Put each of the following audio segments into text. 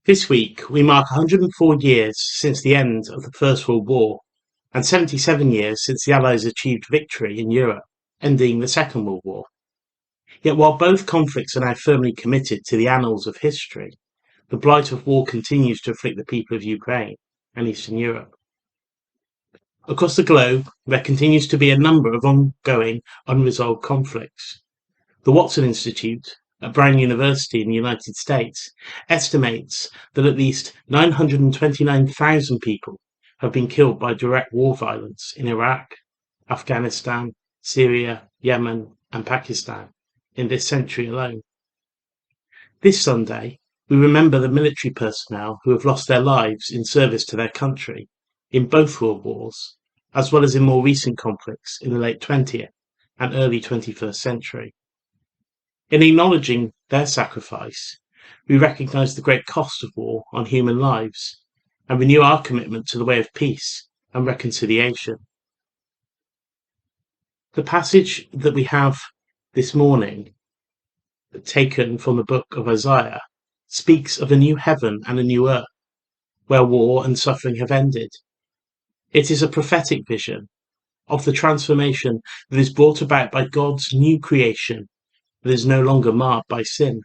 This week we mark 104 years since the end of the First World War and 77 years since the Allies achieved victory in Europe, ending the Second World War. Yet while both conflicts are now firmly committed to the annals of history, the blight of war continues to afflict the people of Ukraine and Eastern Europe. Across the globe, there continues to be a number of ongoing unresolved conflicts. The Watson Institute at Brown University in the United States estimates that at least 929,000 people have been killed by direct war violence in Iraq, Afghanistan, Syria, Yemen, and Pakistan in this century alone. This Sunday, we remember the military personnel who have lost their lives in service to their country in both world wars, as well as in more recent conflicts in the late 20th and early 21st century. In acknowledging their sacrifice, we recognise the great cost of war on human lives and renew our commitment to the way of peace and reconciliation. The passage that we have this morning, taken from the book of Isaiah, speaks of a new heaven and a new earth, where war and suffering have ended. It is a prophetic vision of the transformation that is brought about by God's new creation that is no longer marred by sin.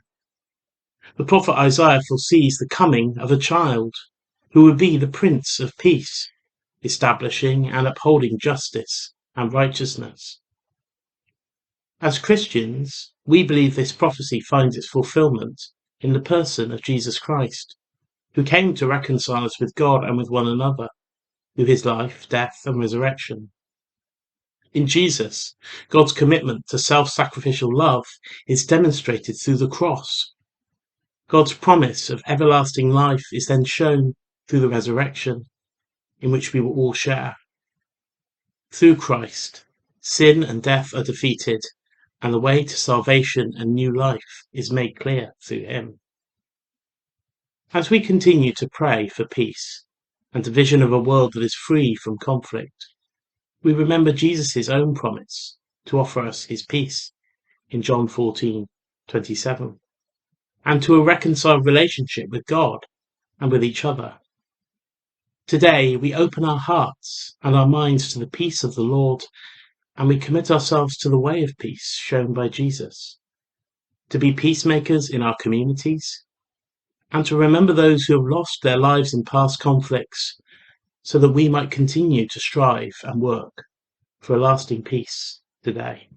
The prophet Isaiah foresees the coming of a child who would be the Prince of Peace, establishing and upholding justice and righteousness. As Christians, we believe this prophecy finds its fulfillment in the person of Jesus Christ, who came to reconcile us with God and with one another through his life, death, and resurrection. In Jesus, God's commitment to self-sacrificial love is demonstrated through the cross. God's promise of everlasting life is then shown through the resurrection, in which we will all share. Through Christ, sin and death are defeated, and the way to salvation and new life is made clear through him. As we continue to pray for peace and a vision of a world that is free from conflict, we remember Jesus' own promise to offer us his peace in John 14:27, and to a reconciled relationship with God and with each other. Today we open our hearts and our minds to the peace of the Lord, and we commit ourselves to the way of peace shown by Jesus, to be peacemakers in our communities, and to remember those who have lost their lives in past conflicts, so that we might continue to strive and work for a lasting peace today.